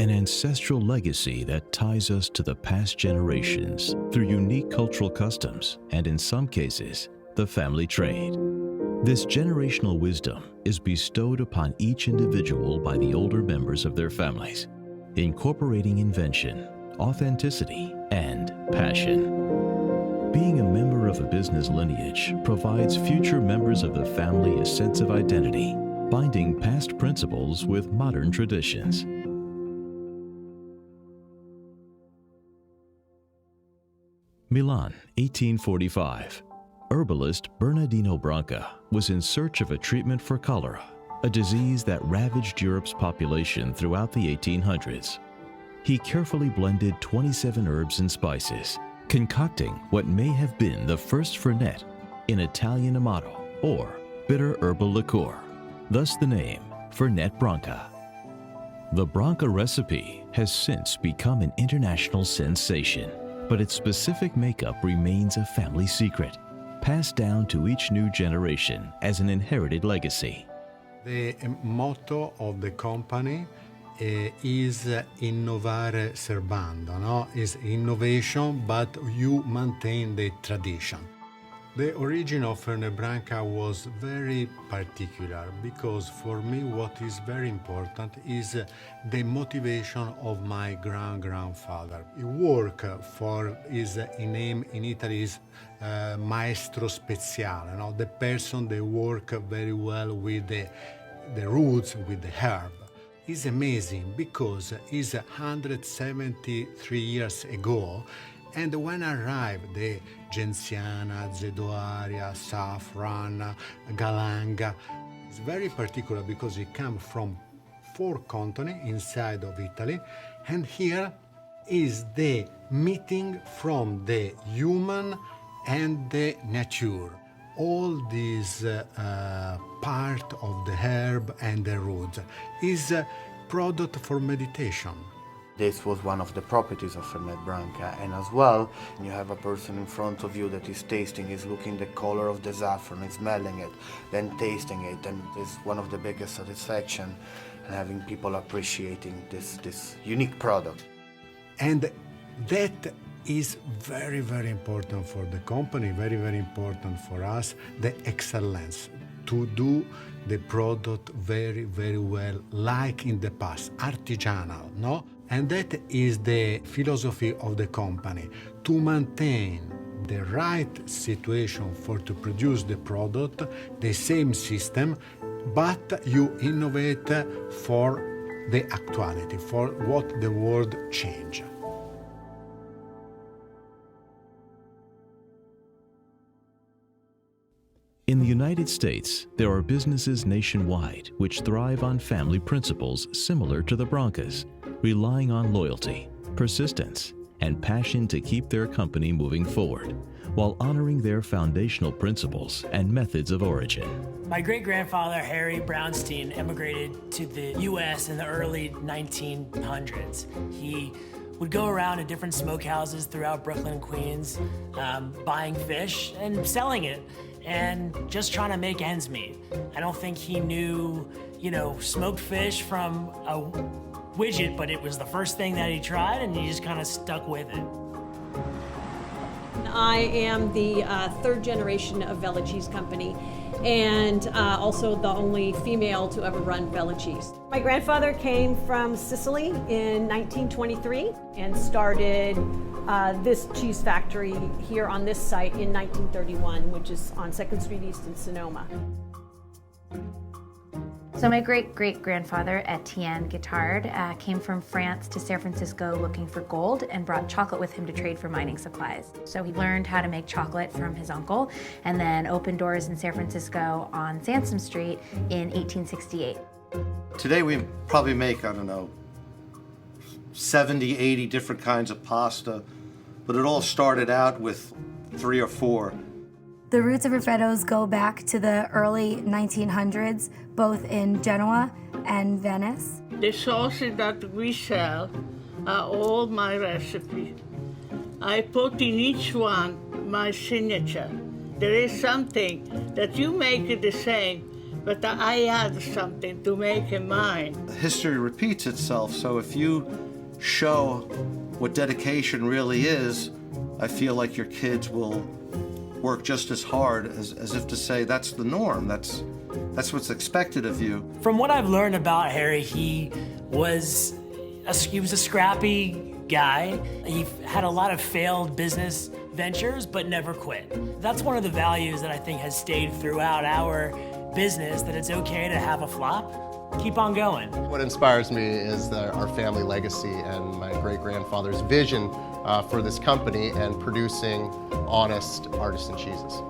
an ancestral legacy that ties us to the past generations through unique cultural customs and, in some cases, the family trade. This generational wisdom is bestowed upon each individual by the older members of their families, incorporating invention, authenticity, and passion. Being a member of a business lineage provides future members of the family a sense of identity, binding past principles with modern traditions. Milan, 1845. Herbalist Bernardino Branca was in search of a treatment for cholera, a disease that ravaged Europe's population throughout the 1800s. He carefully blended 27 herbs and spices, concocting what may have been the first Fernet in Italian Amato, or bitter herbal liqueur, thus the name Fernet Branca. The Branca recipe has since become an international sensation, but its specific makeup remains a family secret, passed down to each new generation as an inherited legacy. The motto of the company is innovare serbando, no? Is innovation, but you maintain the tradition. The origin of Fernet Branca was very particular because for me what is very important is the motivation of my grandfather. He worked for his name in Italy is maestro speciale, no? The person that work very well with the roots, with the herb. It's amazing because it's 173 years ago, and when arrived the Gensiana, Zedoaria, Saffron, Galanga, it's very particular because it comes from 4 continents inside of Italy, and here is the meeting from the human and the nature. All this part of the herb and the root is a product for meditation. This was one of the properties of Fernet Branca, and as well, you have a person in front of you that is tasting, is looking the color of the saffron, is smelling it, then tasting it, and it's one of the biggest satisfaction, and having people appreciating this unique product. And that is very, very important for the company, very, very important for us, the excellence, to do the product very, very well, like in the past, artisanal, no? And that is the philosophy of the company, to maintain the right situation for to produce the product, the same system, but you innovate for the actuality, for what the world change. In the United States, there are businesses nationwide which thrive on family principles similar to the Brancas, relying on loyalty, persistence, and passion to keep their company moving forward, while honoring their foundational principles and methods of origin. My great-grandfather, Harry Brownstein, immigrated to the U.S. in the early 1900s. He would go around to different smokehouses throughout Brooklyn and Queens, buying fish and selling it, and just trying to make ends meet. I don't think he knew, smoked fish from a widget, but it was the first thing that he tried, and he just kind of stuck with it. I am the 3rd generation of Vella Cheese Company, and also the only female to ever run Vella Cheese. My grandfather came from Sicily in 1923 and started this cheese factory here on this site in 1931, which is on 2nd Street East in Sonoma. So my great-great-grandfather, Etienne Guittard, came from France to San Francisco looking for gold and brought chocolate with him to trade for mining supplies. So he learned how to make chocolate from his uncle and then opened doors in San Francisco on Sansom Street in 1868. Today we probably make, 70, 80 different kinds of pasta, but it all started out with 3 or 4. The roots of Raffetto's go back to the early 1900s, both in Genoa and Venice. The sauces that we sell are all my recipes. I put in each one my signature. There is something that you make it the same, but I add something to make it mine. History repeats itself, so if you show what dedication really is, I feel like your kids will work just as hard as if to say that's the norm, that's what's expected of you. From what I've learned about Harry, he was a scrappy guy. He had a lot of failed business ventures, but never quit. That's one of the values that I think has stayed throughout our business, that it's okay to have a flop, keep on going. What inspires me is our family legacy and my great-grandfather's vision for this company and producing honest artisan cheeses.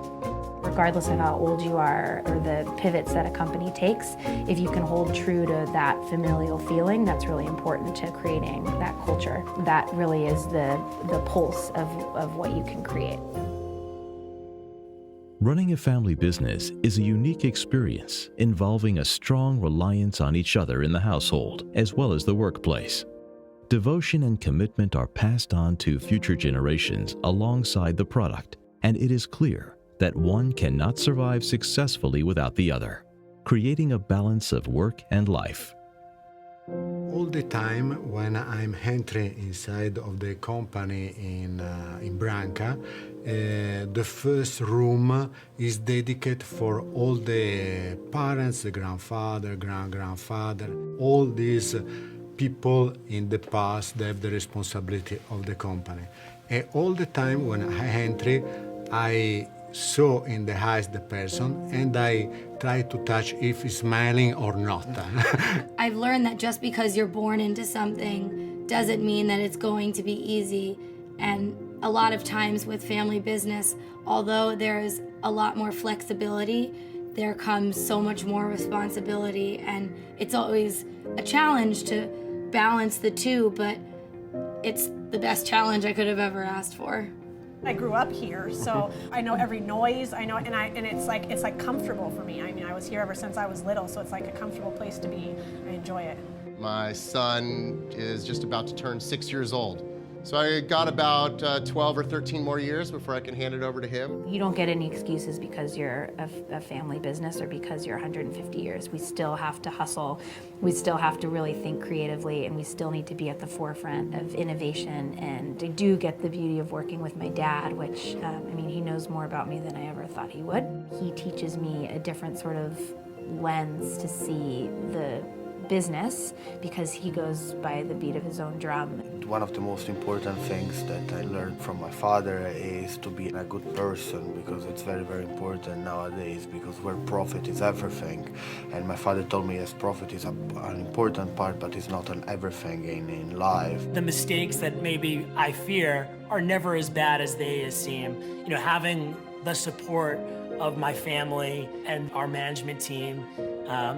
Regardless of how old you are or the pivots that a company takes, if you can hold true to that familial feeling, that's really important to creating that culture. That really is the pulse of what you can create. Running a family business is a unique experience involving a strong reliance on each other in the household as well as the workplace. Devotion and commitment are passed on to future generations alongside the product, and it is clear that one cannot survive successfully without the other, creating a balance of work and life. All the time when I'm entering inside of the company in Branca, the first room is dedicated for all the parents, the grandfather, grandfather, all these people in the past that have the responsibility of the company. And all the time when I enter, I saw in the eyes the person and I try to touch if he's smiling or not. I've learned that just because you're born into something doesn't mean that it's going to be easy. And a lot of times with family business, although there's a lot more flexibility, there comes so much more responsibility, and it's always a challenge to balance the two, but it's the best challenge I could have ever asked for. I grew up here, so I know every noise. I know, and it's like comfortable for me. I mean, I was here ever since I was little, so it's like a comfortable place to be. I enjoy it. My son is just about to turn 6 years old. So I got about 12 or 13 more years before I can hand it over to him. You don't get any excuses because you're a family business or because you're 150 years. We still have to hustle. We still have to really think creatively, and we still need to be at the forefront of innovation. And I do get the beauty of working with my dad, which, I mean, he knows more about me than I ever thought he would. He teaches me a different sort of lens to see the business because he goes by the beat of his own drum. One of the most important things that I learned from my father is to be a good person, because it's very, very important nowadays, because where profit is everything. And my father told me, yes, profit is an important part, but it's not an everything in life. The mistakes that maybe I fear are never as bad as they seem. You know, having the support of my family and our management team,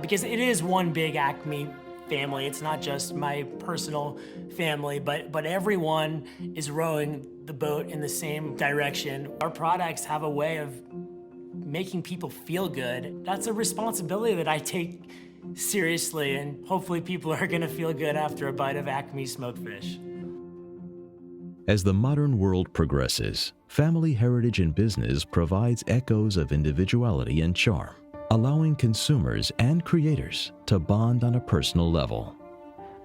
because it is one big Acme family. It's not just my personal family, but everyone is rowing the boat in the same direction. Our products have a way of making people feel good. That's a responsibility that I take seriously, and hopefully people are gonna feel good after a bite of Acme smoked fish. As the modern world progresses, family heritage in business provides echoes of individuality and charm, allowing consumers and creators to bond on a personal level.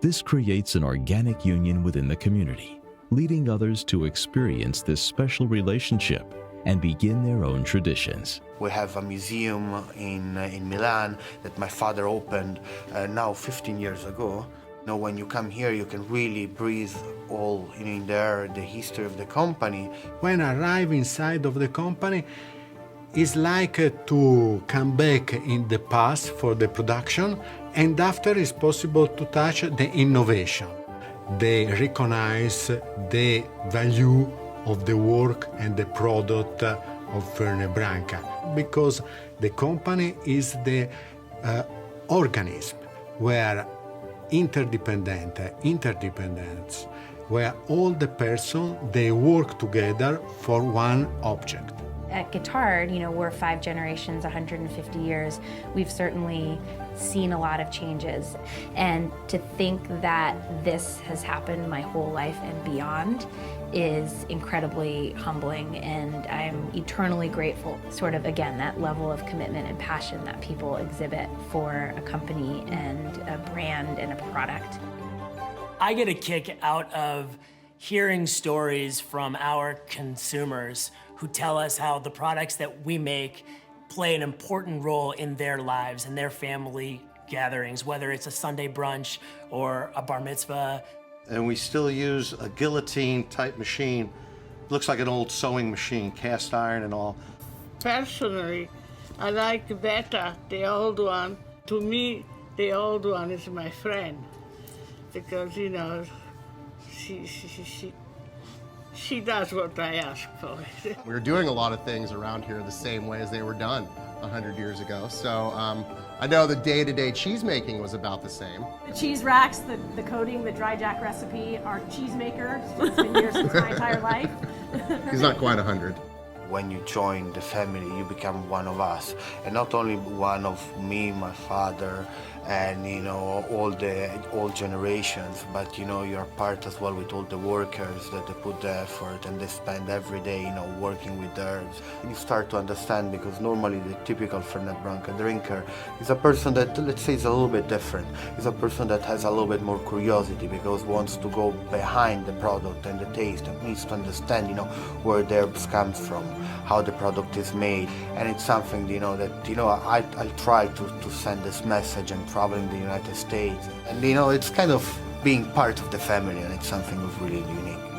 This creates an organic union within the community, leading others to experience this special relationship and begin their own traditions. We have a museum in Milan that my father opened now 15 years ago. You know, when you come here, you can really breathe all in there, the history of the company. When I arrive inside of the company, it's like to come back in the past for the production, and after it's possible to touch the innovation. They recognize the value of the work and the product of Fernet Branca, because the company is the organism where interdependence, where all the persons, they work together for one object. At Guitard, we're 5 generations, 150 years. We've certainly seen a lot of changes. And to think that this has happened my whole life and beyond is incredibly humbling, and I'm eternally grateful. Sort of, again, that level of commitment and passion that people exhibit for a company and a brand and a product. I get a kick out of hearing stories from our consumers who tell us how the products that we make play an important role in their lives and their family gatherings, whether it's a Sunday brunch or a bar mitzvah. And we still use a guillotine type machine. Looks like an old sewing machine, cast iron and all. Personally, I like better the old one. To me, the old one is my friend because, she does what I ask for. We're doing a lot of things around here the same way as they were done 100 years ago. So I know the day-to-day cheese making was about the same. The cheese racks, the coating, the dry jack recipe, our cheesemaker, it's been here since my entire life. He's not quite 100. When you join the family, you become one of us. And not only one of me, my father, and all generations, but you're part as well with all the workers that they put the effort and they spend every day working with the herbs. You start to understand, because normally the typical Fernet Branca drinker is a person that, let's say, is a little bit different. Is a person that has a little bit more curiosity, because wants to go behind the product and the taste, and needs to understand where the herbs comes from, how the product is made. And it's something that I'll try to send this message and traveling the United States. And it's kind of being part of the family, and it's something really unique.